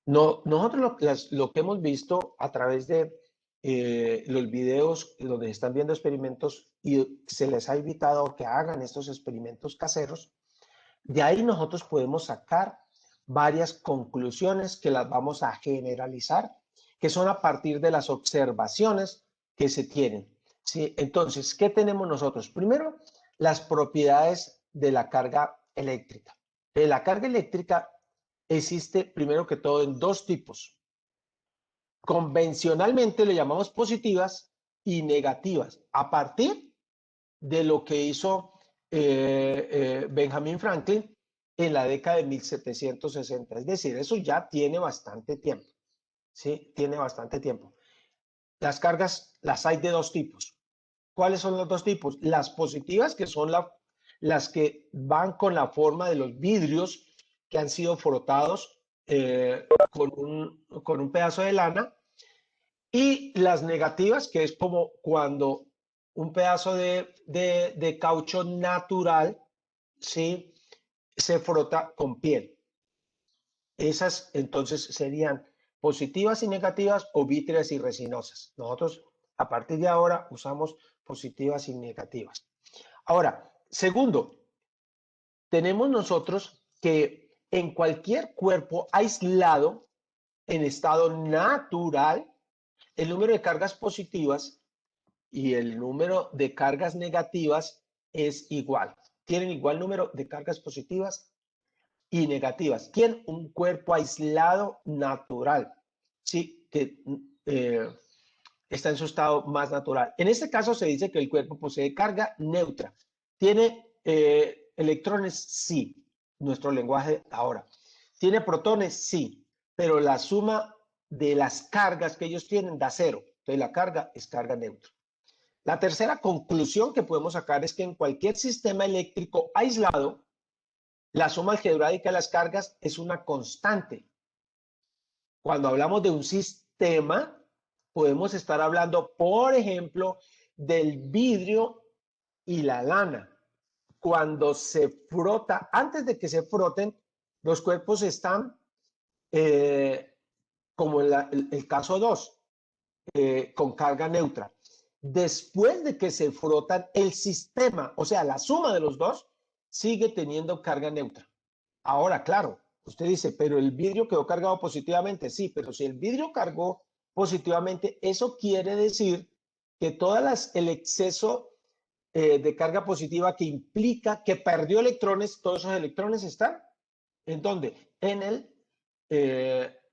No, nosotros lo que hemos visto a través de los videos donde están viendo experimentos y se les ha invitado a que hagan estos experimentos caseros, de ahí nosotros podemos sacar varias conclusiones que las vamos a generalizar, que son a partir de las observaciones que se tienen. ¿Sí? Entonces, ¿qué tenemos nosotros? Primero, las propiedades de la carga eléctrica. La carga eléctrica existe primero que todo en dos tipos. Convencionalmente le llamamos positivas y negativas, a partir de lo que hizo Benjamin Franklin en la década de 1760. Es decir, eso ya tiene bastante tiempo. ¿Sí? Tiene bastante tiempo. Las cargas las hay de dos tipos. ¿Cuáles son los dos tipos? Las positivas, que son las que van con la forma de los vidrios que han sido frotados con un pedazo de lana, y las negativas, que es como cuando un pedazo de caucho natural, ¿sí?, se frota con piel. Esas entonces serían positivas y negativas o vítreas y resinosas. Nosotros a partir de ahora usamos positivas y negativas. Ahora, segundo, tenemos nosotros que en cualquier cuerpo aislado, en estado natural, el número de cargas positivas y el número de cargas negativas es igual. Tienen igual número de cargas positivas y negativas. Tienen un cuerpo aislado natural, sí, que está en su estado más natural. En este caso se dice que el cuerpo posee carga neutra. ¿Tiene electrones? Sí, nuestro lenguaje ahora. ¿Tiene protones? Sí, pero la suma de las cargas que ellos tienen da cero. Entonces la carga es carga neutra. La tercera conclusión que podemos sacar es que en cualquier sistema eléctrico aislado, la suma algebraica de las cargas es una constante. Cuando hablamos de un sistema, podemos estar hablando, por ejemplo, del vidrio y la lana. Cuando se frota, antes de que se froten, los cuerpos están, como el caso 2, con carga neutra. Después de que se frotan, el sistema, o sea, la suma de los dos, sigue teniendo carga neutra. Ahora, claro, usted dice, pero el vidrio quedó cargado positivamente. Sí, pero si el vidrio cargó positivamente, eso quiere decir que el exceso de carga positiva que implica que perdió electrones, todos esos electrones están, ¿en dónde? En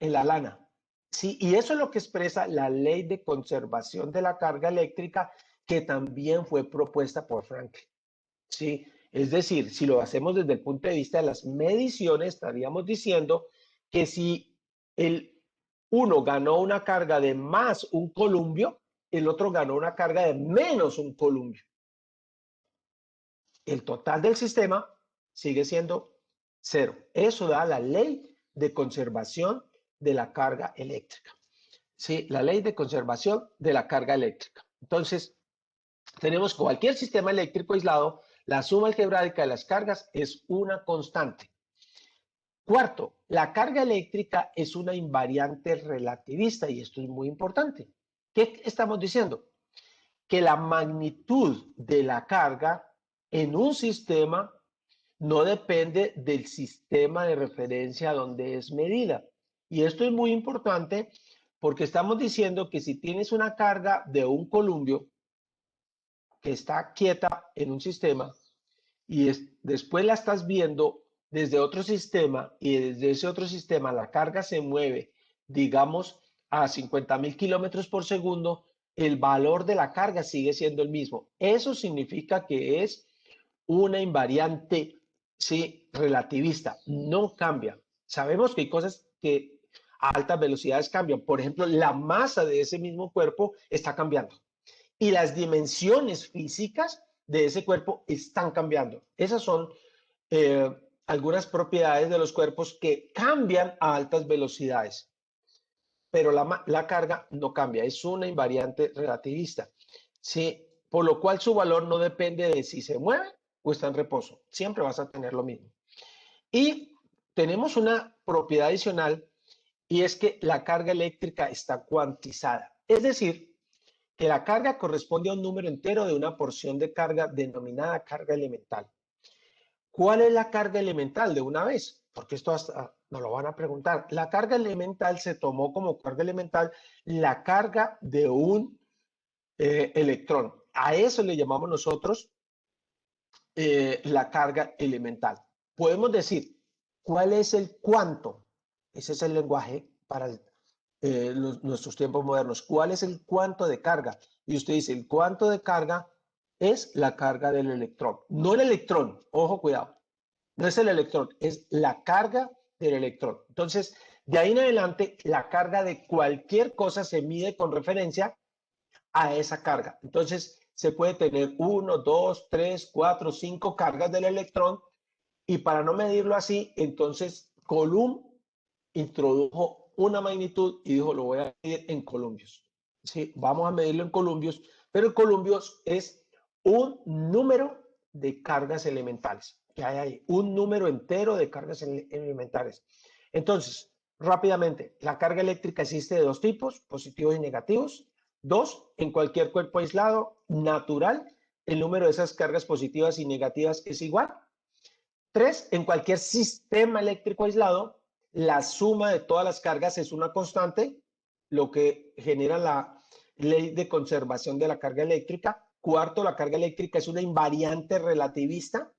la lana. Sí, y eso es lo que expresa la ley de conservación de la carga eléctrica, que también fue propuesta por Franklin. Sí, es decir, si lo hacemos desde el punto de vista de las mediciones, estaríamos diciendo que si el uno ganó una carga de más un columbio, el otro ganó una carga de menos un columbio. El total del sistema sigue siendo cero. Eso da la ley de conservación de la carga eléctrica. Sí, la ley de conservación de la carga eléctrica. Entonces, tenemos cualquier sistema eléctrico aislado, la suma algebraica de las cargas es una constante. Cuarto, la carga eléctrica es una invariante relativista, y esto es muy importante. ¿Qué estamos diciendo? Que la magnitud de la carga en un sistema no depende del sistema de referencia donde es medida. Y esto es muy importante porque estamos diciendo que si tienes una carga de un columbio que está quieta en un sistema y después la estás viendo desde otro sistema, y desde ese otro sistema la carga se mueve, digamos, a 50.000 kilómetros por segundo, el valor de la carga sigue siendo el mismo. Eso significa que es una invariante, sí, relativista, no cambia. Sabemos que hay cosas que a altas velocidades cambian. Por ejemplo, la masa de ese mismo cuerpo está cambiando y las dimensiones físicas de ese cuerpo están cambiando. Esas son algunas propiedades de los cuerpos que cambian a altas velocidades, pero la carga no cambia, es una invariante relativista. ¿Sí? Por lo cual su valor no depende de si se mueve o está en reposo, siempre vas a tener lo mismo. Y tenemos una propiedad adicional y es que la carga eléctrica está cuantizada. Es decir, que la carga corresponde a un número entero de una porción de carga denominada carga elemental. ¿Cuál es la carga elemental de una vez? Porque esto hasta nos lo van a preguntar. La carga elemental se tomó como carga elemental la carga de un electrón. A eso le llamamos nosotros la carga elemental. Podemos decir, ¿cuál es el cuánto? Ese es el lenguaje para nuestros tiempos modernos. ¿Cuál es el cuánto de carga? Y usted dice, el cuánto de carga es la carga del electrón. No el electrón, ojo, cuidado. No es el electrón, es la carga del electrón. Entonces, de ahí en adelante, la carga de cualquier cosa se mide con referencia a esa carga. Entonces, se puede tener 1, 2, 3, 4, 5 cargas del electrón y para no medirlo así, entonces Coulomb introdujo una magnitud y dijo, lo voy a medir en columbios. Sí, vamos a medirlo en columbios, pero el columbios es un número de cargas elementales. Que hay ahí, un número entero de cargas elementales. Entonces, rápidamente, la carga eléctrica existe de dos tipos, positivos y negativos. Dos, en cualquier cuerpo aislado natural, el número de esas cargas positivas y negativas es igual. Tres, en cualquier sistema eléctrico aislado, la suma de todas las cargas es una constante, lo que genera la ley de conservación de la carga eléctrica. Cuarto, la carga eléctrica es una invariante relativista,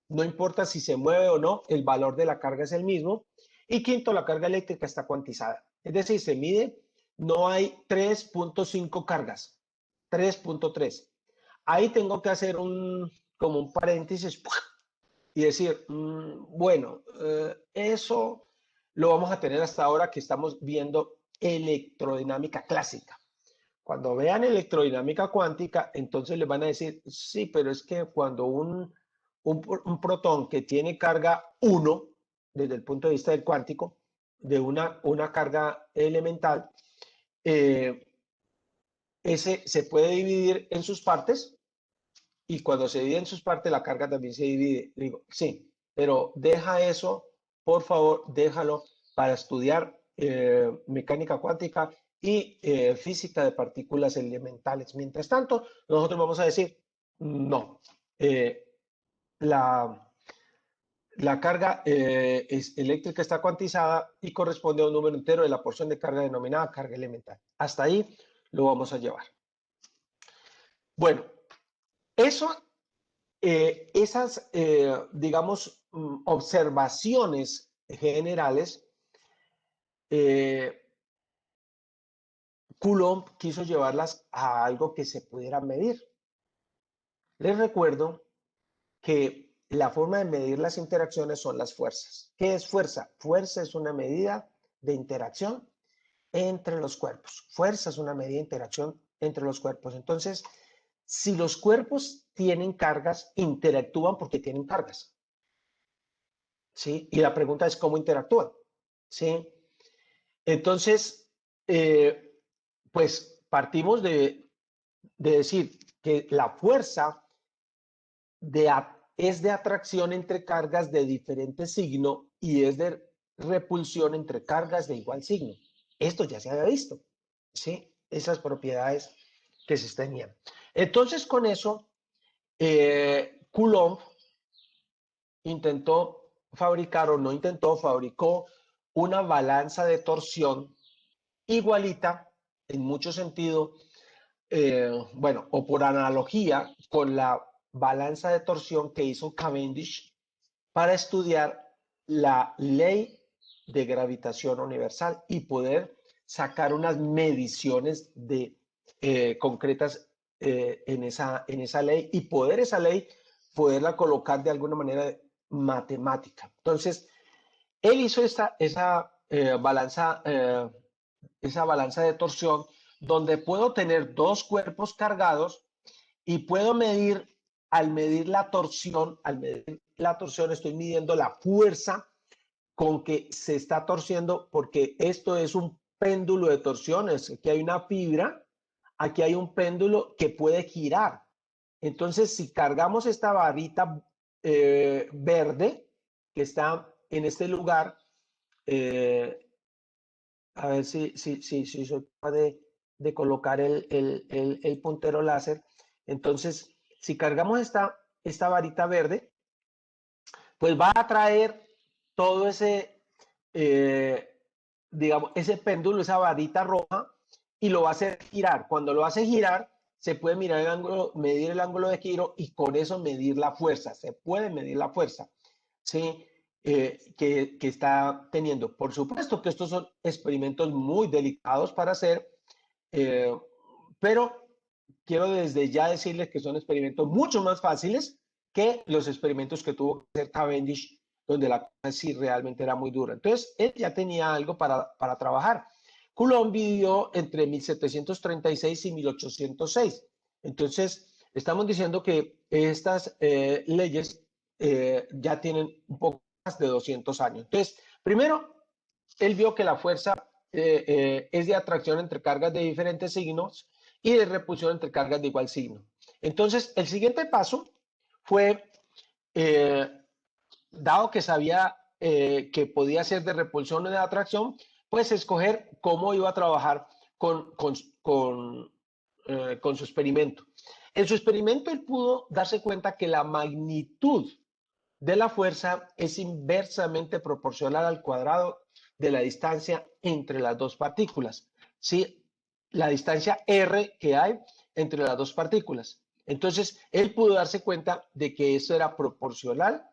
no importa si se mueve o no, el valor de la carga es el mismo. Y quinto, la carga eléctrica está cuantizada, es decir, se mide, no hay 3.5 cargas, 3.3. Ahí tengo que hacer como un paréntesis y decir, bueno, eso lo vamos a tener hasta ahora que estamos viendo electrodinámica clásica. Cuando vean electrodinámica cuántica, entonces les van a decir, sí, pero es que cuando un protón que tiene carga 1, desde el punto de vista del cuántico, de una carga elemental, ese se puede dividir en sus partes y cuando se divide en sus partes, la carga también se divide. Digo, sí, pero deja eso, por favor, déjalo para estudiar mecánica cuántica y física de partículas elementales. Mientras tanto, nosotros vamos a decir, no, la carga eléctrica está cuantizada y corresponde a un número entero de la porción de carga denominada carga elemental. Hasta ahí lo vamos a llevar. Bueno, esas, digamos, observaciones generales, Coulomb quiso llevarlas a algo que se pudiera medir. Les recuerdo que la forma de medir las interacciones son las fuerzas. ¿Qué es fuerza? Fuerza es una medida de interacción entre los cuerpos. Fuerza es una medida de interacción entre los cuerpos. Entonces, si los cuerpos tienen cargas, interactúan porque tienen cargas. ¿Sí? Y la pregunta es cómo interactúan. ¿Sí? Entonces, pues partimos de decir que la fuerza es de atracción entre cargas de diferente signo y es de repulsión entre cargas de igual signo. Esto ya se había visto, ¿sí? Esas propiedades que se tenían. Entonces, con eso, Coulomb intentó fabricar o no intentó, fabricó una balanza de torsión igualita en mucho sentido, bueno, o por analogía con la balanza de torsión que hizo Cavendish para estudiar la ley de gravitación universal y poder sacar unas mediciones concretas en esa ley y esa ley poderla colocar de alguna manera matemática. Entonces, él hizo esa balanza de torsión donde puedo tener dos cuerpos cargados y puedo medir, al medir la torsión estoy midiendo la fuerza con que se está torciendo, porque esto es un péndulo de torsiones. Aquí hay una fibra, aquí hay un péndulo que puede girar. Entonces, si cargamos esta varita verde que está en este lugar, a ver si soy capaz de colocar el puntero láser. Entonces, si cargamos esta varita verde, pues va a traer todo ese, digamos, ese péndulo, esa varita roja, y lo va a hacer girar. Cuando lo hace girar, se puede mirar el ángulo, medir el ángulo de giro y con eso medir la fuerza. Se puede medir la fuerza, ¿sí? Que está teniendo. Por supuesto que estos son experimentos muy delicados para hacer, pero quiero desde ya decirles que son experimentos mucho más fáciles que los experimentos que tuvo que hacer Cavendish, donde la cosa sí realmente era muy dura. Entonces, él ya tenía algo para trabajar. Coulomb vivió entre 1736 y 1806. Entonces, estamos diciendo que estas leyes ya tienen un poco más de 200 años. Entonces, primero, él vio que la fuerza es de atracción entre cargas de diferentes signos y de repulsión entre cargas de igual signo. Entonces, el siguiente paso fue, dado que sabía que podía ser de repulsión o de atracción, pues escoger cómo iba a trabajar con su experimento. En su experimento él pudo darse cuenta que la magnitud de la fuerza es inversamente proporcional al cuadrado de la distancia entre las dos partículas. ¿Sí? La distancia R que hay entre las dos partículas. Entonces, él pudo darse cuenta de que eso era proporcional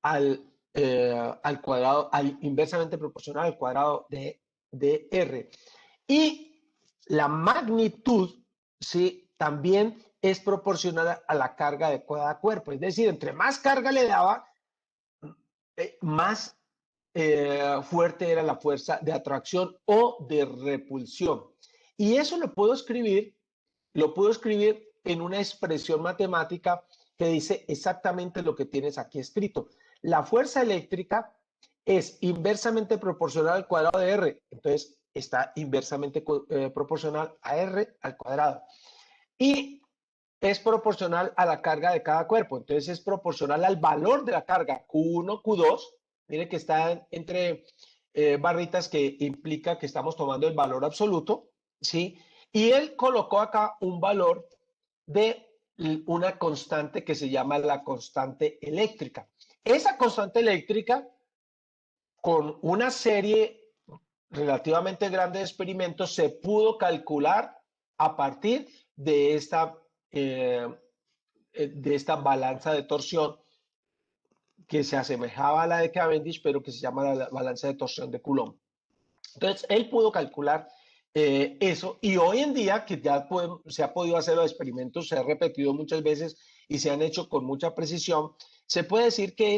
al cuadrado, inversamente proporcional al cuadrado de R. Y la magnitud, ¿sí? También es proporcional a la carga de cada cuerpo. Es decir, entre más carga le daba, más fuerte era la fuerza de atracción o de repulsión. Y eso lo puedo escribir en una expresión matemática que dice exactamente lo que tienes aquí escrito. La fuerza eléctrica es inversamente proporcional al cuadrado de R. Entonces, está inversamente proporcional a R al cuadrado. Y es proporcional a la carga de cada cuerpo. Entonces, es proporcional al valor de la carga Q1, Q2. Mire que está entre barritas que implica que estamos tomando el valor absoluto, ¿sí? Y él colocó acá un valor de una constante que se llama la constante eléctrica. Esa constante eléctrica, con una serie relativamente grande de experimentos, se pudo calcular a partir de esta balanza de torsión que se asemejaba a la de Cavendish, pero que se llama la balanza de torsión de Coulomb. Entonces, él pudo calcular eso, y hoy en día que ya se ha podido hacer los experimentos, se ha repetido muchas veces y se han hecho con mucha precisión, se puede decir que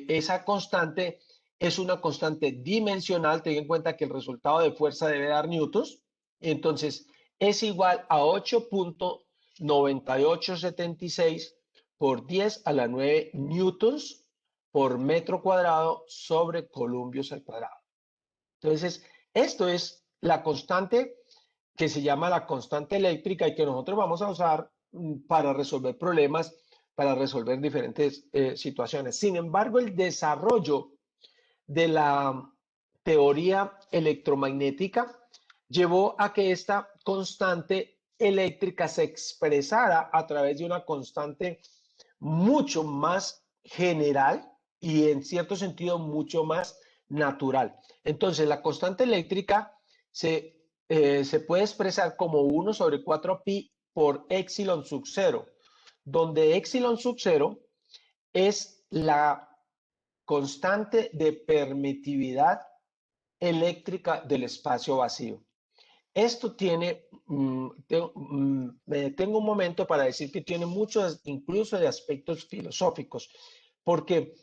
esa constante es una constante dimensional. Ten en cuenta que el resultado de fuerza debe dar newtons, entonces es igual a 8.9876 por 10 a la 9 newtons por metro cuadrado sobre columbios al cuadrado. Entonces, esto es la constante que se llama la constante eléctrica y que nosotros vamos a usar para resolver problemas, para resolver diferentes situaciones. Sin embargo, el desarrollo de la teoría electromagnética llevó a que esta constante eléctrica se expresara a través de una constante mucho más general y en cierto sentido mucho más natural. Entonces, la constante eléctrica se puede expresar como 1 sobre 4pi por epsilon sub 0, donde epsilon sub 0 es la constante de permitividad eléctrica del espacio vacío. Esto tiene, me detengo un momento para decir que tiene muchos, incluso de aspectos filosóficos, porque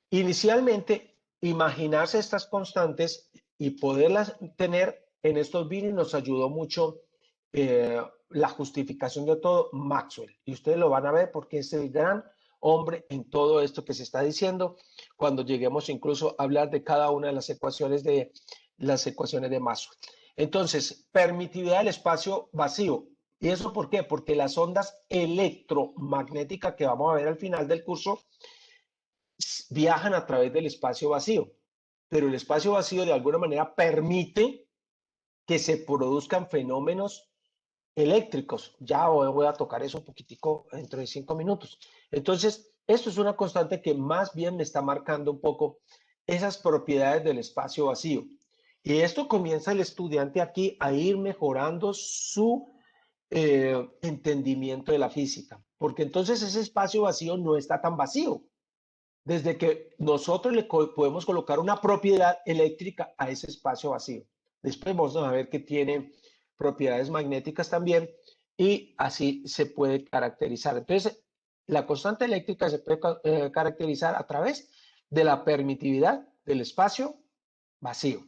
inicialmente imaginarse estas constantes y poderlas tener en estos vídeos nos ayudó mucho la justificación de todo Maxwell. Y ustedes lo van a ver porque es el gran hombre en todo esto que se está diciendo cuando lleguemos incluso a hablar de cada una de las ecuaciones de Maxwell. Entonces, permitividad del espacio vacío. ¿Y eso por qué? Porque las ondas electromagnéticas que vamos a ver al final del curso viajan a través del espacio vacío, pero el espacio vacío de alguna manera permite que se produzcan fenómenos eléctricos. Ya voy a tocar eso un poquitico dentro de 5 minutos. Entonces, esto es una constante que más bien me está marcando un poco esas propiedades del espacio vacío. Y esto comienza el estudiante aquí a ir mejorando su entendimiento de la física, porque entonces ese espacio vacío no está tan vacío, desde que nosotros le podemos colocar una propiedad eléctrica a ese espacio vacío. Después vamos a ver que tiene propiedades magnéticas también y así se puede caracterizar. Entonces, la constante eléctrica se puede caracterizar a través de la permitividad del espacio vacío.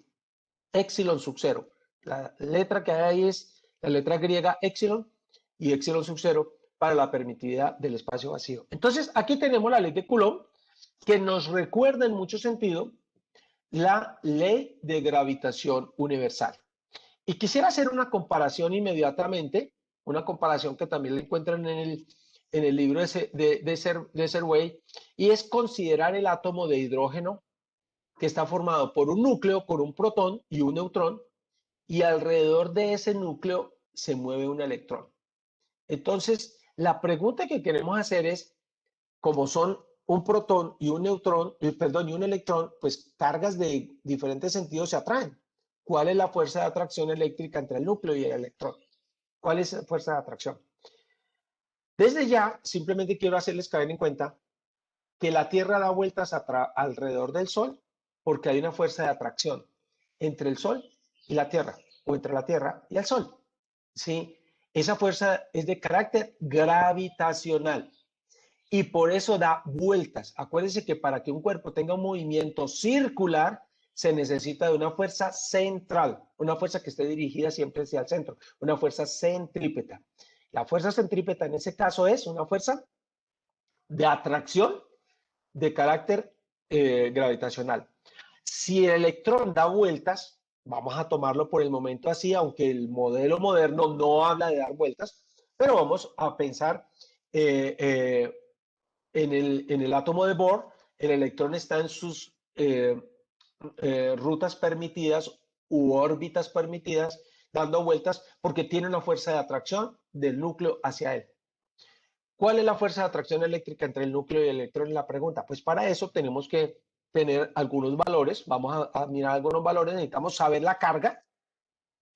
Epsilon sub cero. La letra que hay ahí es la letra griega epsilon y epsilon sub cero para la permitividad del espacio vacío. Entonces, aquí tenemos la ley de Coulomb, que nos recuerda en mucho sentido la ley de gravitación universal. Y quisiera hacer una comparación inmediatamente, una comparación que también la encuentran en el libro de Serway, y es considerar el átomo de hidrógeno que está formado por un núcleo con un protón y un neutrón, y alrededor de ese núcleo se mueve un electrón. Entonces, la pregunta que queremos hacer es, como son un protón y un neutrón, perdón, y un electrón, pues cargas de diferentes sentidos se atraen. ¿Cuál es la fuerza de atracción eléctrica entre el núcleo y el electrón? ¿Cuál es la fuerza de atracción? Desde ya, simplemente quiero hacerles caer en cuenta que la Tierra da vueltas alrededor del Sol porque hay una fuerza de atracción entre el Sol y la Tierra, o entre la Tierra y el Sol. ¿Sí? Esa fuerza es de carácter gravitacional y por eso da vueltas. Acuérdense que para que un cuerpo tenga un movimiento circular, se necesita de una fuerza central, una fuerza que esté dirigida siempre hacia el centro, una fuerza centrípeta. La fuerza centrípeta en ese caso es una fuerza de atracción de carácter gravitacional. Si el electrón da vueltas, vamos a tomarlo por el momento así, aunque el modelo moderno no habla de dar vueltas, pero vamos a pensar en el átomo de Bohr, el electrón está en sus rutas permitidas u órbitas permitidas, dando vueltas porque tiene una fuerza de atracción del núcleo hacia él. ¿Cuál es la fuerza de atracción eléctrica entre el núcleo y el electrón? La pregunta. Pues para eso tenemos que tener algunos valores. Vamos a mirar algunos valores. Necesitamos saber la carga.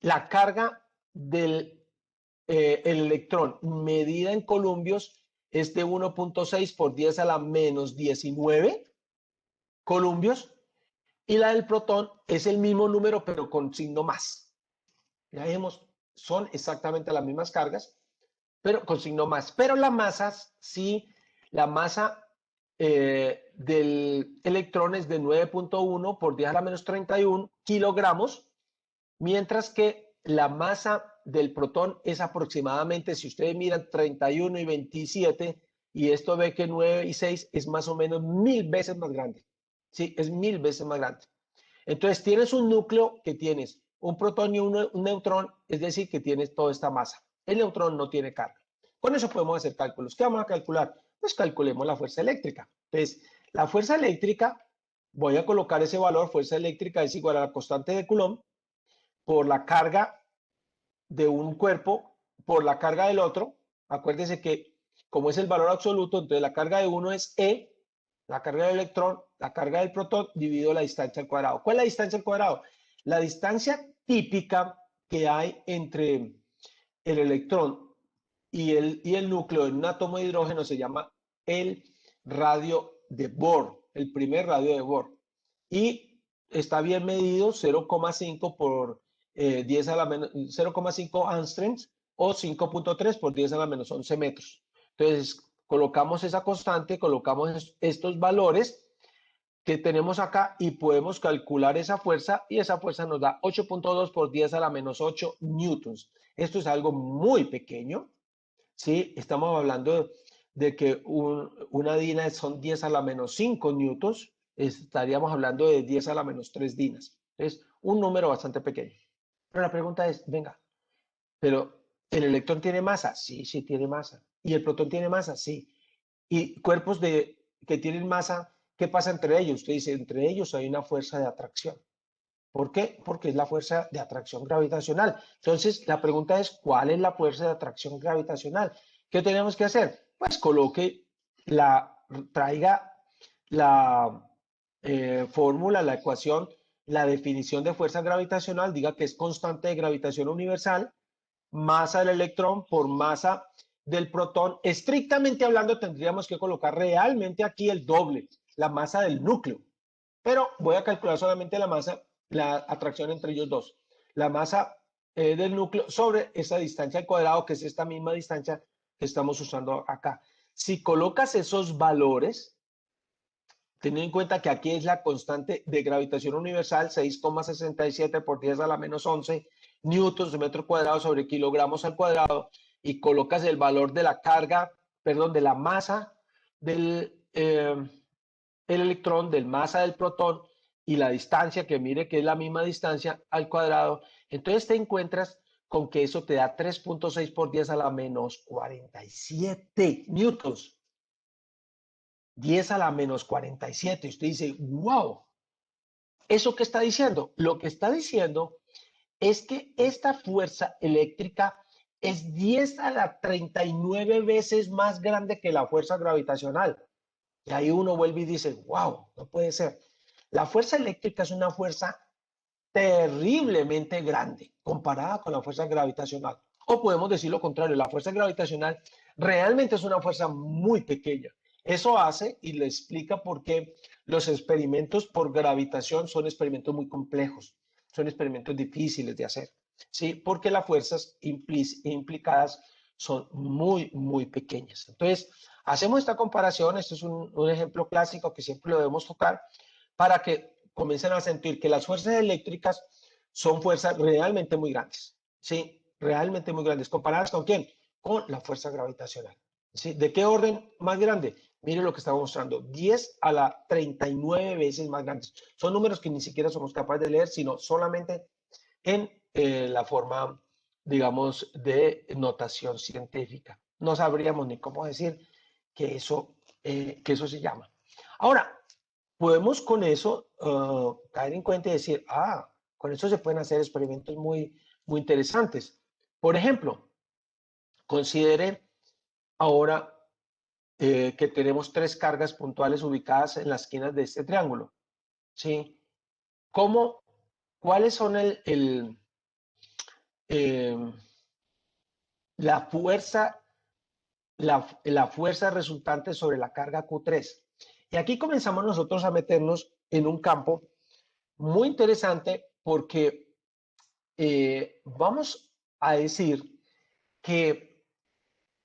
La carga del el electrón medida en columbios es de 1.6 por 10 a la menos 19 columbios. Y la del protón es el mismo número, pero con signo más. Ya vemos, son exactamente las mismas cargas, pero con signo más. Pero la masa, sí, la masa del electrón es de 9.1 por 10 a la menos 31 kilogramos, mientras que la masa del protón es aproximadamente, si ustedes miran 31 y 27, y esto ve que 9 y 6 es más o menos 1000 veces más grande. Sí, es 1000 veces más grande. Entonces tienes un núcleo que tienes un protón y un neutrón, es decir, que tienes toda esta masa. El neutrón no tiene carga. Con eso podemos hacer cálculos. ¿Qué vamos a calcular? Pues calculemos la fuerza eléctrica. Entonces, la fuerza eléctrica, voy a colocar ese valor, fuerza eléctrica es igual a la constante de Coulomb por la carga de un cuerpo por la carga del otro. Acuérdense que como es el valor absoluto, entonces la carga de uno es E, la carga del electrón, la carga del protón, dividido la distancia al cuadrado. ¿Cuál es la distancia al cuadrado? La distancia típica que hay entre el electrón y el núcleo en un átomo de hidrógeno se llama el radio de Bohr, el primer radio de Bohr. Y está bien medido, 0,5 por 10 a la menos 0,5 angstroms o 5.3 por 10 a la menos 11 metros. Entonces, colocamos esa constante, colocamos estos valores que tenemos acá y podemos calcular esa fuerza y esa fuerza nos da 8.2 por 10 a la menos 8 newtons. Esto es algo muy pequeño, ¿sí? Estamos hablando de que una dina son 10 a la menos 5 newtons, estaríamos hablando de 10 a la menos 3 dinas. Es un número bastante pequeño. Pero la pregunta es, venga, pero ¿el electrón tiene masa? Sí, sí tiene masa. ¿Y el protón tiene masa? Sí. ¿Y cuerpos que tienen masa ¿Qué pasa entre ellos? Usted dice, entre ellos hay una fuerza de atracción. ¿Por qué? Porque es la fuerza de atracción gravitacional. Entonces, la pregunta es, ¿cuál es la fuerza de atracción gravitacional? ¿Qué tenemos que hacer? Pues traiga la fórmula, la ecuación, la definición de fuerza gravitacional, diga que es constante de gravitación universal, masa del electrón por masa del protón. Estrictamente hablando, tendríamos que colocar realmente aquí el doble, la masa del núcleo. Pero voy a calcular solamente la masa, la atracción entre ellos dos. La masa del núcleo sobre esa distancia al cuadrado, que es esta misma distancia que estamos usando acá. Si colocas esos valores, teniendo en cuenta que aquí es la constante de gravitación universal, 6,67 por 10 a la menos 11 newtons de metro cuadrado sobre kilogramos al cuadrado, y colocas el valor de la carga, perdón, de la masa del el electrón, del masa del protón y la distancia, que mire que es la misma distancia al cuadrado, entonces te encuentras con que eso te da 3.6 por 10 a la menos 47 newtons. 10 a la menos 47. Y usted dice, wow, ¿eso qué está diciendo? Lo que está diciendo es que esta fuerza eléctrica es 10 a la 39 veces más grande que la fuerza gravitacional. Y ahí uno vuelve y dice, wow, no puede ser. La fuerza eléctrica es una fuerza terriblemente grande comparada con la fuerza gravitacional. O podemos decir lo contrario, la fuerza gravitacional realmente es una fuerza muy pequeña. Eso hace y le explica por qué los experimentos por gravitación son experimentos muy complejos, son experimentos difíciles de hacer, ¿sí? Porque las fuerzas implicadas son muy, muy pequeñas. Entonces, hacemos esta comparación, este es un ejemplo clásico que siempre lo debemos tocar para que comiencen a sentir que las fuerzas eléctricas son fuerzas realmente muy grandes, ¿sí? Realmente muy grandes. ¿Comparadas con quién? Con la fuerza gravitacional, ¿sí? ¿De qué orden más grande? Mire lo que estaba mostrando, 10 a la 39 veces más grandes. Son números que ni siquiera somos capaces de leer, sino solamente en la forma, digamos, de notación científica. No sabríamos ni cómo decir que eso se llama. Ahora, podemos con eso caer en cuenta y decir, con eso se pueden hacer experimentos muy, muy interesantes. Por ejemplo, considere ahora que tenemos tres cargas puntuales ubicadas en las esquinas de este triángulo, ¿sí? ¿Cuáles son eh, la fuerza, la fuerza resultante sobre la carga Q3? Y aquí comenzamos nosotros a meternos en un campo muy interesante porque vamos a decir que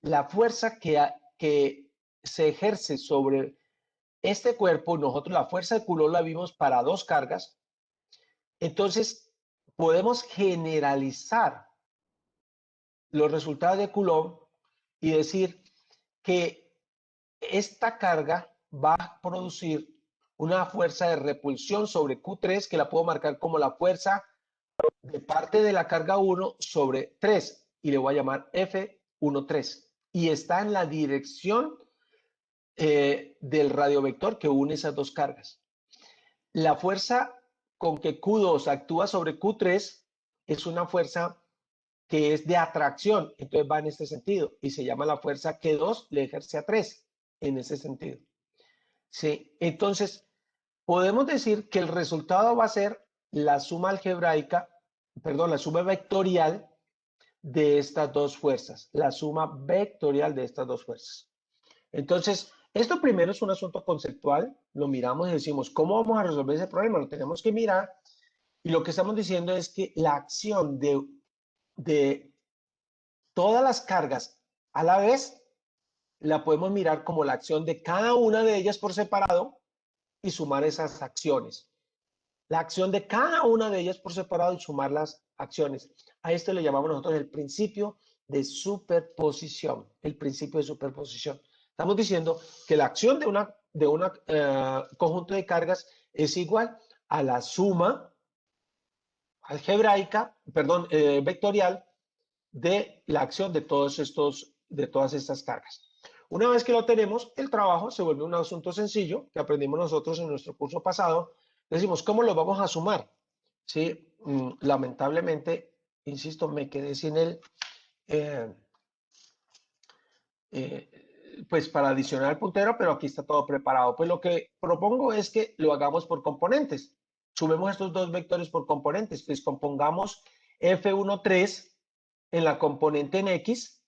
la fuerza que se ejerce sobre este cuerpo, nosotros la fuerza de Coulomb la vimos para dos cargas, entonces podemos generalizar los resultados de Coulomb y decir que esta carga va a producir una fuerza de repulsión sobre Q3 que la puedo marcar como la fuerza de parte de la carga 1 sobre 3 y le voy a llamar F13 y está en la dirección del radiovector que une esas dos cargas. La fuerza con que Q2 actúa sobre Q3 es una fuerza que es de atracción, entonces va en este sentido y se llama la fuerza que 2 le ejerce a 3 en ese sentido. ¿Sí? Entonces, podemos decir que el resultado va a ser la suma algebraica, perdón, la suma vectorial de estas dos fuerzas, la suma vectorial de estas dos fuerzas. Entonces, esto primero es un asunto conceptual, lo miramos y decimos, ¿cómo vamos a resolver ese problema? Lo tenemos que mirar y lo que estamos diciendo es que la acción de todas las cargas a la vez la podemos mirar como la acción de cada una de ellas por separado y sumar esas acciones. La acción de cada una de ellas por separado y sumar las acciones. A esto le llamamos nosotros el principio de superposición. El principio de superposición. Estamos diciendo que la acción de una conjunto de cargas es igual a la suma algebraica, perdón, vectorial de la acción de todas estas cargas. Una vez que lo tenemos, el trabajo se vuelve un asunto sencillo que aprendimos nosotros en nuestro curso pasado. Decimos, ¿cómo lo vamos a sumar? Sí, lamentablemente, insisto, me quedé sin el, eh, pues para adicionar el puntero, pero aquí está todo preparado. Pues lo que propongo es que lo hagamos por componentes. Sumemos estos dos vectores por componentes. Pues compongamos F13 en la componente en X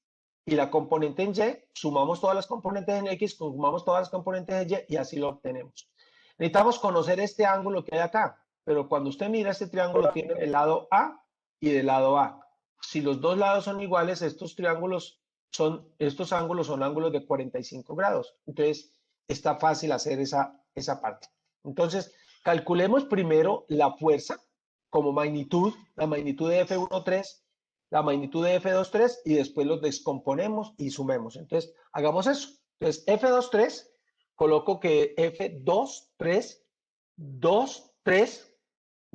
y la componente en Y, sumamos todas las componentes en X, sumamos todas las componentes en Y y así lo obtenemos. Necesitamos conocer este ángulo que hay acá, pero cuando usted mira este triángulo tiene del lado A y del lado A. Si los dos lados son iguales, estos ángulos son ángulos de 45 grados. Entonces, está fácil hacer esa parte. Entonces, calculemos primero la fuerza como magnitud, la magnitud de F13, la magnitud de F23 y después los descomponemos y sumemos. Entonces, hagamos eso. Entonces, F23, coloco que F23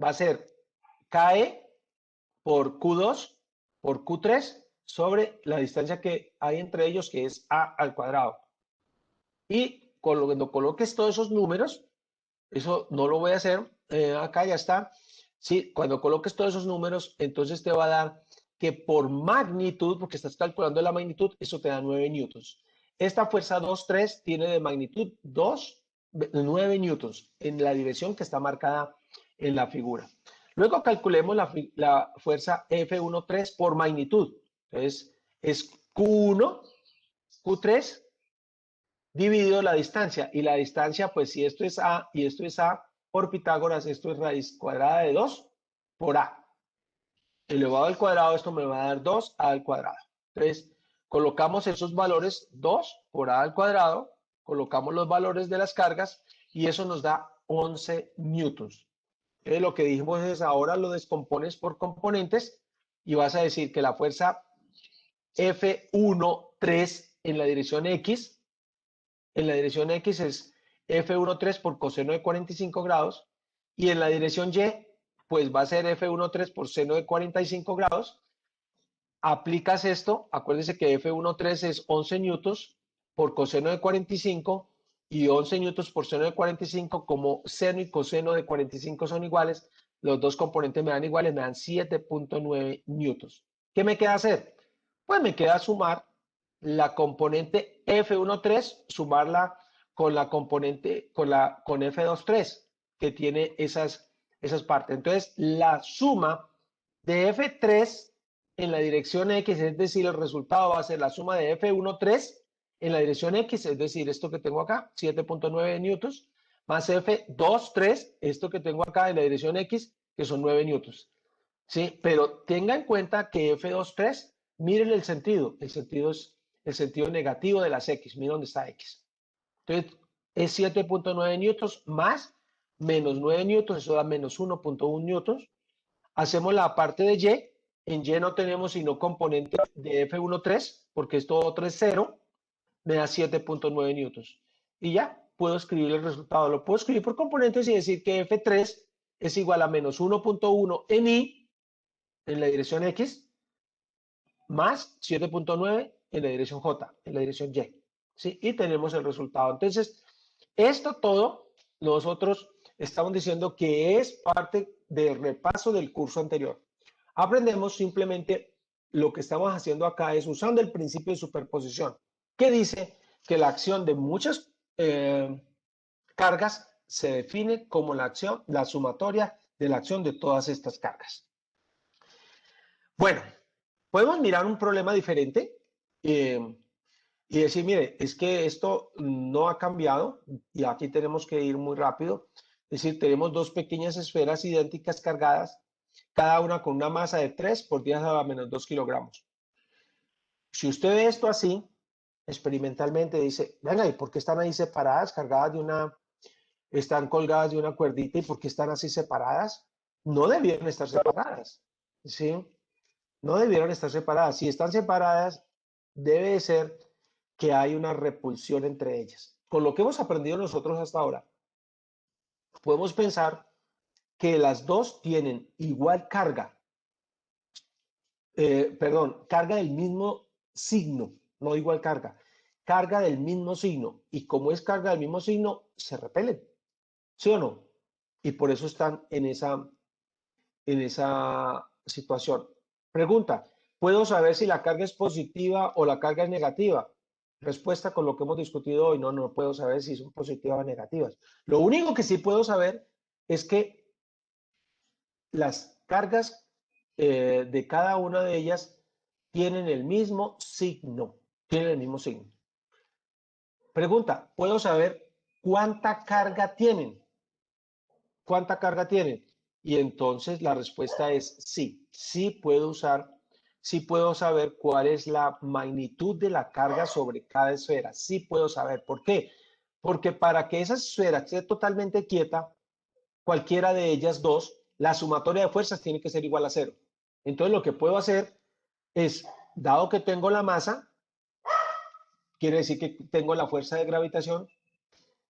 va a ser KE por Q2 por Q3 sobre la distancia que hay entre ellos, que es A al cuadrado. Y cuando coloques todos esos números, eso no lo voy a hacer, acá ya está. Sí, cuando coloques todos esos números, entonces te va a dar que por magnitud, porque estás calculando la magnitud, eso te da 9 newtons. Esta fuerza 2,3 tiene de magnitud 9 newtons en la dirección que está marcada en la figura. Luego calculemos la fuerza F13 por magnitud. Entonces, es Q1, Q3 dividido la distancia. Y la distancia, pues si esto es A y esto es A, por Pitágoras, esto es raíz cuadrada de 2 por A. Elevado al cuadrado, esto me va a dar 2A al cuadrado. Entonces, colocamos esos valores 2 por A al cuadrado, colocamos los valores de las cargas y eso nos da 11 newtons. Entonces, lo que dijimos es ahora lo descompones por componentes y vas a decir que la fuerza F13 en la dirección X es F13 por coseno de 45 grados y en la dirección Y pues va a ser F13 por seno de 45 grados. Aplicas esto, acuérdense que F13 es 11 newtons por coseno de 45 y 11 newtons por seno de 45, como seno y coseno de 45 son iguales, los dos componentes me dan iguales, me dan 7.9 newtons. ¿Qué me queda hacer? Pues me queda sumar la componente F13, sumarla con la componente, con F23, que tiene esas partes. Entonces, la suma de F3 en la dirección X, es decir, el resultado va a ser la suma de F13 en la dirección X, es decir, esto que tengo acá, 7.9 newtons, más F23, esto que tengo acá en la dirección X, que son 9 newtons. ¿Sí? Pero tenga en cuenta que F23, miren el sentido es el sentido negativo de las X, miren dónde está X. Entonces, es 7.9 newtons más menos 9 newtons, eso da menos 1.1 newtons. Hacemos la parte de Y, en Y no tenemos sino componente de F13, porque esto otro es 0, me da 7.9 newtons. Y ya, puedo escribir el resultado. Lo puedo escribir por componentes y decir que F3 es igual a menos 1.1 en Y, en la dirección X, más 7.9 en la dirección J, en la dirección Y. ¿Sí? Y tenemos el resultado. Entonces, esto todo, nosotros estamos diciendo que es parte del repaso del curso anterior. Aprendemos simplemente lo que estamos haciendo acá es usando el principio de superposición, que dice que la acción de muchas cargas se define como la sumatoria de la acción de todas estas cargas. Bueno, podemos mirar un problema diferente y decir, mire, es que esto no ha cambiado y aquí tenemos que ir muy rápido. Es decir, tenemos dos pequeñas esferas idénticas cargadas, cada una con una masa de 3 por 10 a la menos 2 kilogramos. Si usted ve esto así, experimentalmente dice, venga, ¿y por qué están ahí separadas, cargadas de están colgadas de una cuerdita y por qué están así separadas? No debieron estar separadas, ¿sí? No debieron estar separadas. Si están separadas, debe ser que hay una repulsión entre ellas. Con lo que hemos aprendido nosotros hasta ahora, podemos pensar que las dos tienen igual carga, carga del mismo signo, no igual carga. carga del mismo signo. Y como es carga del mismo signo, se repelen. ¿Sí o no? Y por eso están en esa situación. Pregunta, ¿puedo saber si la carga es positiva o la carga es negativa? Respuesta con lo que hemos discutido hoy, no puedo saber si son positivas o negativas. Lo único que sí puedo saber es que las cargas de cada una de ellas tienen el mismo signo, tienen el mismo signo. Pregunta, ¿puedo saber cuánta carga tienen? ¿Cuánta carga tienen? Y entonces la respuesta es sí, sí puedo saber cuál es la magnitud de la carga sobre cada esfera, sí puedo saber. ¿Por qué? Porque para que esa esfera esté totalmente quieta, cualquiera de ellas dos, la sumatoria de fuerzas tiene que ser igual a cero. Entonces lo que puedo hacer es, dado que tengo la masa, quiere decir que tengo la fuerza de gravitación.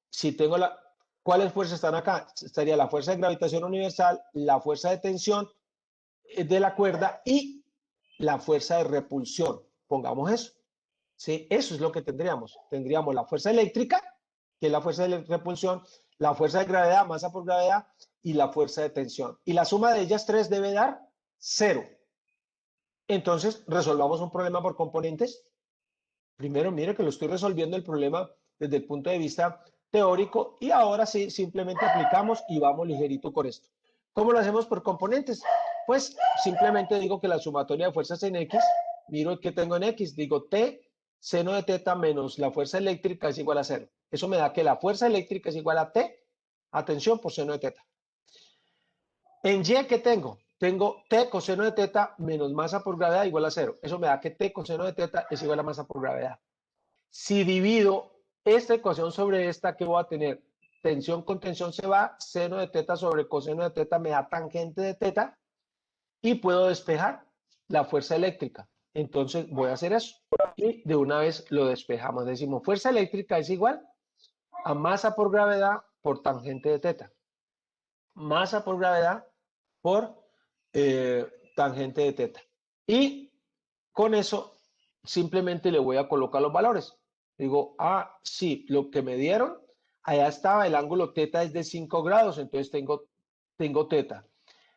Si tengo ¿cuáles fuerzas están acá? Estaría la fuerza de gravitación universal, la fuerza de tensión de la cuerda y la fuerza de repulsión. Pongamos eso. ¿Sí? Eso es lo que tendríamos. Tendríamos la fuerza eléctrica, que es la fuerza de repulsión, la fuerza de gravedad, masa por gravedad, y la fuerza de tensión. Y la suma de ellas tres debe dar cero. Entonces, resolvamos un problema por componentes. Primero, mire que lo estoy resolviendo el problema desde el punto de vista teórico y ahora sí, simplemente aplicamos y vamos ligerito con esto. ¿Cómo lo hacemos por componentes? Pues simplemente digo que la sumatoria de fuerzas en X, miro qué tengo en X, digo T, seno de teta menos la fuerza eléctrica es igual a cero. Eso me da que la fuerza eléctrica es igual a T, atención, por seno de teta. En Y, ¿qué tengo? Tengo T coseno de teta menos masa por gravedad igual a cero. Eso me da que T coseno de teta es igual a masa por gravedad. Si divido esta ecuación sobre esta, ¿qué voy a tener? Tensión con tensión se va, seno de teta sobre coseno de teta me da tangente de teta y puedo despejar la fuerza eléctrica. Entonces voy a hacer eso y de una vez lo despejamos. Decimos, fuerza eléctrica es igual a masa por gravedad por tangente de teta. Masa por gravedad por tangente de teta. Y con eso simplemente le voy a colocar los valores. Digo, ah, sí, lo que me dieron, allá estaba, el ángulo teta es de 5 grados, entonces tengo teta.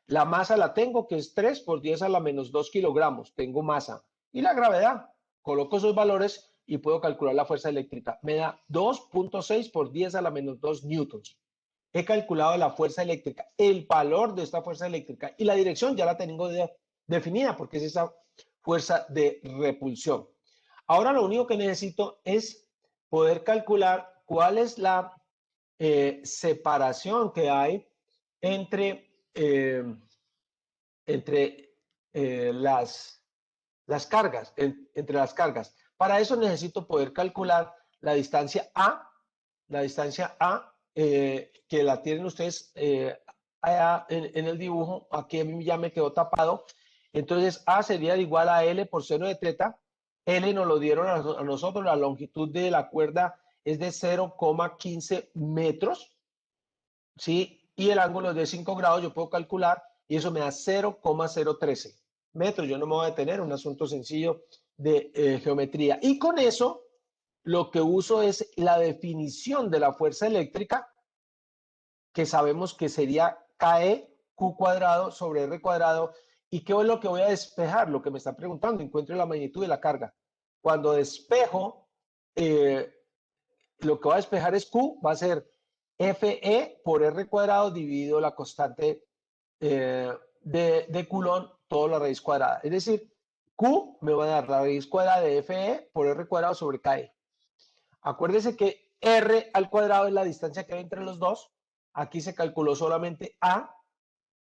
La masa la tengo, que es 3 por 10 a la menos 2 kilogramos, tengo masa. Y la gravedad, coloco esos valores y puedo calcular la fuerza eléctrica. Me da 2.6 por 10 a la menos 2 newtons. He calculado la fuerza eléctrica, el valor de esta fuerza eléctrica y la dirección ya la tengo definida porque es esa fuerza de repulsión. Ahora lo único que necesito es poder calcular cuál es la separación que hay entre las cargas, entre las cargas. Para eso necesito poder calcular la distancia A, que la tienen ustedes allá en el dibujo. Aquí a mí ya me quedó tapado. Entonces A sería igual a L por seno de teta. L nos lo dieron a nosotros, la longitud de la cuerda es de 0,15 metros, ¿sí? Y el ángulo es de 5 grados, yo puedo calcular, y eso me da 0,013 metros. Yo no me voy a detener, un asunto sencillo de geometría. Y con eso, lo que uso es la definición de la fuerza eléctrica, que sabemos que sería KE, Q cuadrado sobre R cuadrado. ¿Y qué es lo que voy a despejar? Lo que me están preguntando, encuentro la magnitud de la carga. Cuando despejo, lo que va a despejar es Q, va a ser Fe por R cuadrado dividido la constante de Coulomb, todo la raíz cuadrada. Es decir, Q me va a dar la raíz cuadrada de Fe por R cuadrado sobre KE. Acuérdese que R al cuadrado es la distancia que hay entre los dos. Aquí se calculó solamente A,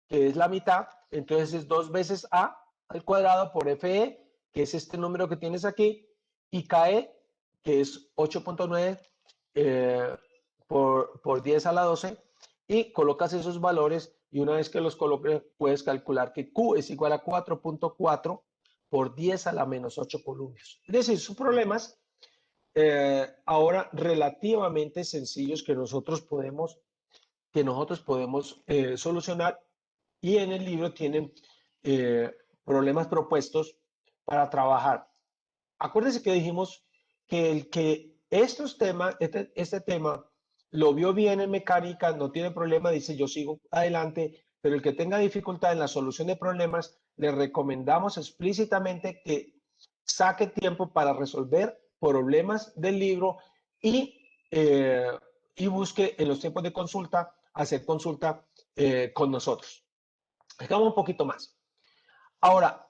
que es la mitad. Entonces es 2 veces A al cuadrado por Fe, que es este número que tienes aquí, y KE, que es 8.9 por 10 a la 12, y colocas esos valores y una vez que los coloques puedes calcular que Q es igual a 4.4 por 10 a la menos 8 columpios. Es decir, son problemas ahora relativamente sencillos que nosotros podemos solucionar, y en el libro tienen problemas propuestos para trabajar. Acuérdense que dijimos que el que estos temas, este tema lo vio bien en mecánica, no tiene problema, dice yo sigo adelante, pero el que tenga dificultad en la solución de problemas, le recomendamos explícitamente que saque tiempo para resolver problemas del libro y, y busque en los tiempos de consulta, hacer consulta con nosotros. Hagamos un poquito más. Ahora,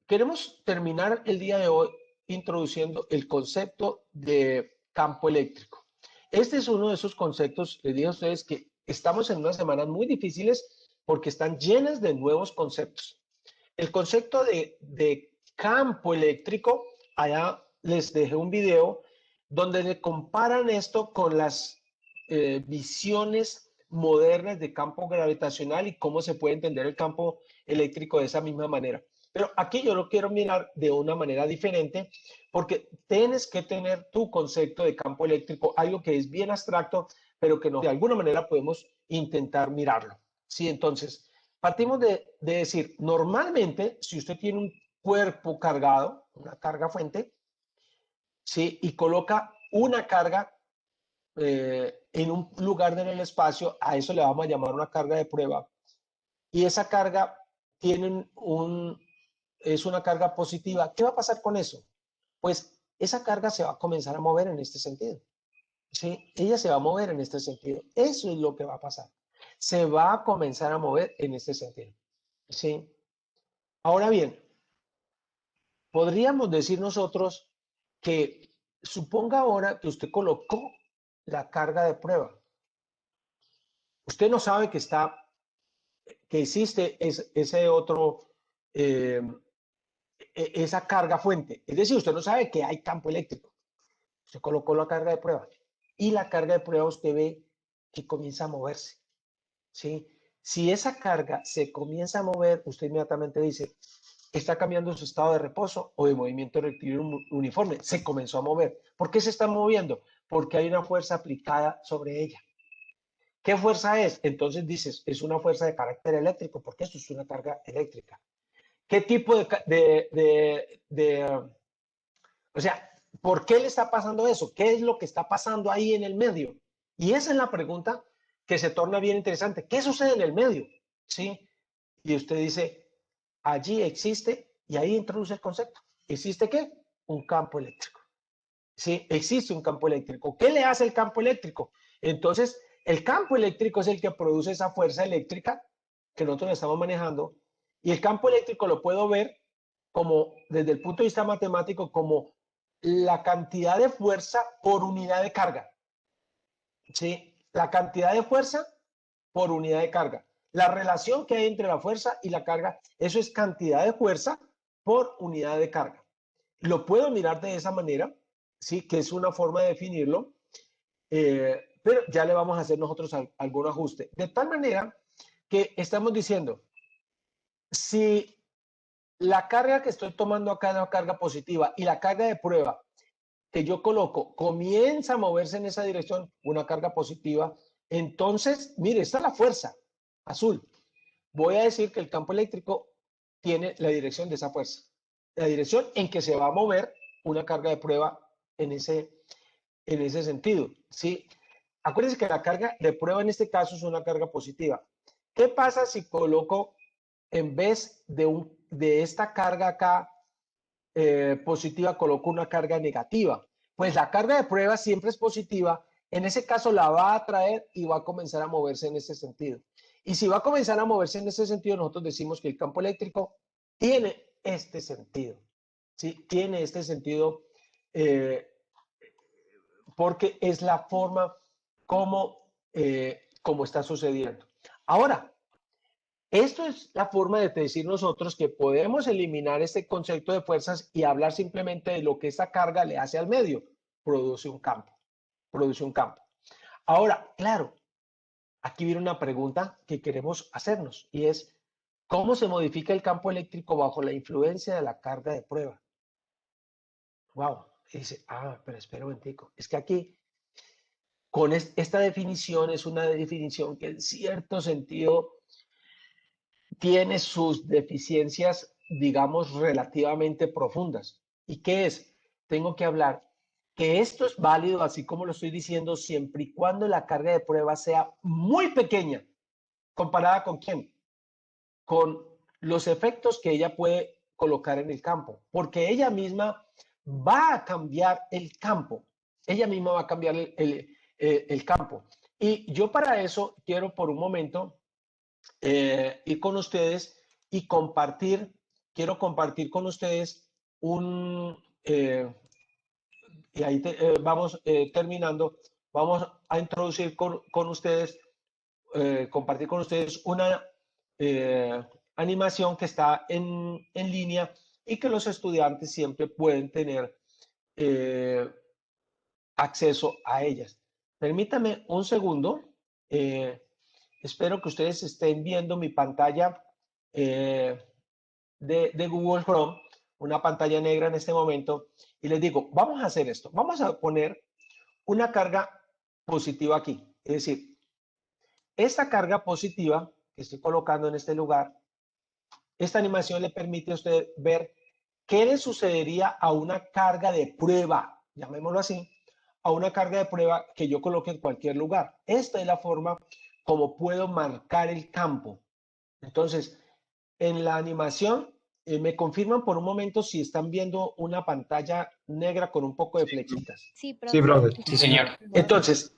queremos terminar el día de hoy introduciendo el concepto de campo eléctrico. Este es uno de esos conceptos, les digo a ustedes que estamos en unas semanas muy difíciles porque están llenas de nuevos conceptos. El concepto de campo eléctrico, allá les dejé un video donde le comparan esto con las visiones modernas de campo gravitacional y cómo se puede entender el campo eléctrico de esa misma manera. Pero aquí yo lo quiero mirar de una manera diferente porque tienes que tener tu concepto de campo eléctrico, algo que es bien abstracto, pero que no, de alguna manera podemos intentar mirarlo. Sí, entonces, partimos de decir, normalmente, si usted tiene un cuerpo cargado, una carga fuente, ¿sí? Y coloca una carga en un lugar en el espacio, a eso le vamos a llamar una carga de prueba, y esa carga tiene es una carga positiva. ¿Qué va a pasar con eso? Pues esa carga se va a comenzar a mover en este sentido. ¿Sí? Ella se va a mover en este sentido. Eso es lo que va a pasar. Se va a comenzar a mover en este sentido. ¿Sí? Ahora bien, podríamos decir nosotros que suponga ahora que usted colocó la carga de prueba. Usted no sabe que existe ese otro, esa carga fuente. Es decir, usted no sabe que hay campo eléctrico. Usted colocó la carga de prueba y la carga de prueba usted ve que comienza a moverse. ¿Sí? Si esa carga se comienza a mover, usted inmediatamente dice, está cambiando su estado de reposo o de movimiento rectilíneo uniforme. Se comenzó a mover. ¿Por qué se está moviendo? Porque hay una fuerza aplicada sobre ella. ¿Qué fuerza es? Entonces dices, es una fuerza de carácter eléctrico, porque esto es una carga eléctrica. ¿Qué tipo o sea, ¿por qué le está pasando eso? ¿Qué es lo que está pasando ahí en el medio? Y esa es la pregunta que se torna bien interesante. ¿Qué sucede en el medio? ¿Sí? Y usted dice, allí existe, y ahí introduce el concepto. ¿Existe qué? Un campo eléctrico. Sí, existe un campo eléctrico. ¿Qué le hace el campo eléctrico? Entonces, el campo eléctrico es el que produce esa fuerza eléctrica que nosotros estamos manejando. Y el campo eléctrico lo puedo ver como, desde el punto de vista matemático, como la cantidad de fuerza por unidad de carga. ¿Sí? La cantidad de fuerza por unidad de carga. La relación que hay entre la fuerza y la carga, eso es cantidad de fuerza por unidad de carga. Lo puedo mirar de esa manera, sí, que es una forma de definirlo, pero ya le vamos a hacer nosotros algún ajuste. De tal manera que estamos diciendo, si la carga que estoy tomando acá es una carga positiva y la carga de prueba que yo coloco comienza a moverse en esa dirección, una carga positiva, entonces, mire, esta es la fuerza azul. Voy a decir que el campo eléctrico tiene la dirección de esa fuerza, la dirección en que se va a mover una carga de prueba en ese sentido. ¿Sí? Acuérdense que la carga de prueba en este caso es una carga positiva. ¿Qué pasa si coloco, en vez de esta carga acá positiva, coloco una carga negativa? Pues la carga de prueba siempre es positiva. En ese caso la va a atraer y va a comenzar a moverse en ese sentido. Y si va a comenzar a moverse en ese sentido, nosotros decimos que el campo eléctrico tiene este sentido. ¿Sí? Tiene este sentido porque es la forma como está sucediendo. Ahora, esto es la forma de decir nosotros que podemos eliminar este concepto de fuerzas y hablar simplemente de lo que esta carga le hace al medio. Produce un campo, produce un campo. Ahora, claro, aquí viene una pregunta que queremos hacernos y es, ¿cómo se modifica el campo eléctrico bajo la influencia de la carga de prueba? Wow, y dice, pero espera un momentico, es que aquí, con esta definición, es una definición que en cierto sentido tiene sus deficiencias, digamos, relativamente profundas. ¿Y qué es? Tengo que hablar que esto es válido, así como lo estoy diciendo, siempre y cuando la carga de prueba sea muy pequeña. ¿Comparada con quién? Con los efectos que ella puede colocar en el campo, porque ella misma va a cambiar el campo. Ella misma va a cambiar el campo. Y yo para eso quiero por un momento ir con ustedes y quiero compartir con ustedes y ahí vamos terminando, vamos a introducir con ustedes, compartir con ustedes una animación que está en línea y que los estudiantes siempre pueden tener eh, acceso a ellas. Permítame un segundo. eh, Espero que ustedes estén viendo mi pantalla eh, de Google Chrome, una pantalla negra en este momento, y les digo, vamos a hacer esto, vamos a poner una carga positiva aquí. Es decir, esta carga positiva que estoy colocando en este lugar, esta animación le permite a usted ver qué le sucedería a una carga de prueba, llamémoslo así, a una carga de prueba que yo coloque en cualquier lugar. Esta es la forma como puedo marcar el campo. Entonces, en la animación, me confirman por un momento si están viendo una pantalla negra con un poco de flechitas. Sí, Sí, profe. brother. Sí, señor. Entonces,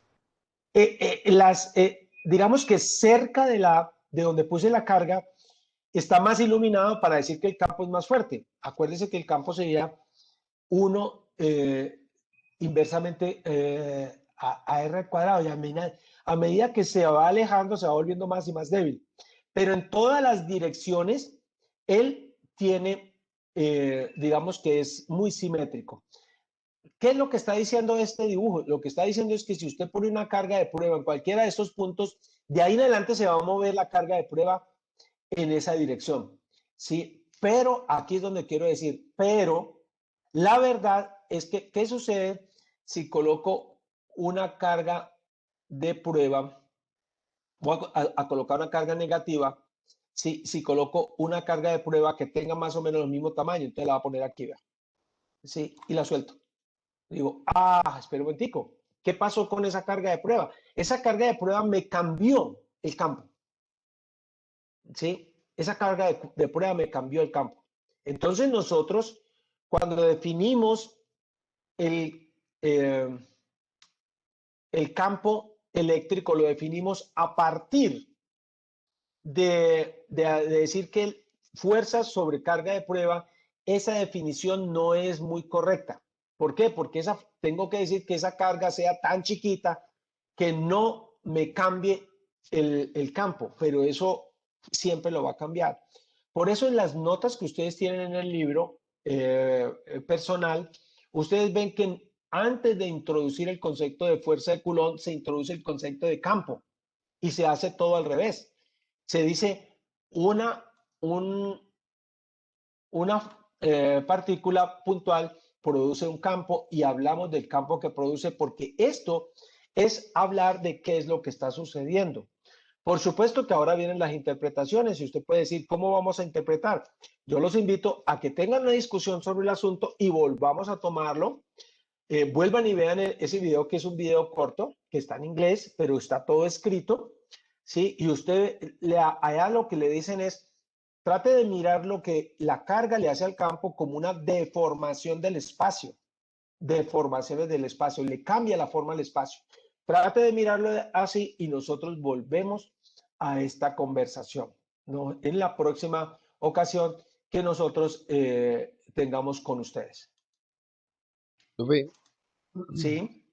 digamos que cerca de donde puse la carga, está más iluminado para decir que el campo es más fuerte. Acuérdense que el campo sería 1 inversamente a r al cuadrado. Y a medida que se va alejando, se va volviendo más y más débil. Pero en todas las direcciones, él tiene, digamos que es muy simétrico. ¿Qué es lo que está diciendo este dibujo? Lo que está diciendo es que si usted pone una carga de prueba en cualquiera de estos puntos, de ahí en adelante se va a mover la carga de prueba en esa dirección. ¿Sí? Pero aquí es donde quiero decir, pero la verdad es que, ¿qué sucede si coloco una carga de prueba? Voy a colocar una carga negativa. Si coloco una carga de prueba que tenga más o menos el mismo tamaño, entonces la voy a poner aquí, ¿vea? ¿Sí? Y la suelto. Digo, espera un momentico. ¿Qué pasó con esa carga de prueba? Esa carga de prueba me cambió el campo. ¿Sí? Esa carga de prueba me cambió el campo. Entonces nosotros, cuando definimos el, eh, el campo eléctrico, lo definimos a partir de decir que fuerza sobre carga de prueba, esa definición no es muy correcta. ¿Por qué? Porque tengo que decir que esa carga sea tan chiquita que no me cambie el campo, pero eso siempre lo va a cambiar. Por eso en las notas que ustedes tienen en el libro personal, ustedes ven que antes de introducir el concepto de fuerza de Coulomb, se introduce el concepto de campo y se hace todo al revés. Se dice una partícula puntual produce un campo y hablamos del campo que produce porque esto es hablar de qué es lo que está sucediendo. Por supuesto que ahora vienen las interpretaciones y usted puede decir, ¿cómo vamos a interpretar? Yo los invito a que tengan una discusión sobre el asunto y volvamos a tomarlo. Vuelvan y vean ese video, que es un video corto, que está en inglés, pero está todo escrito, ¿sí? Y usted, allá lo que le dicen es, trate de mirar lo que la carga le hace al campo como una deformación del espacio, deformaciones del espacio, le cambia la forma al espacio. Trate de mirarlo así y nosotros volvemos a esta conversación, ¿no? En la próxima ocasión que nosotros tengamos con ustedes. Profe, ¿Sí?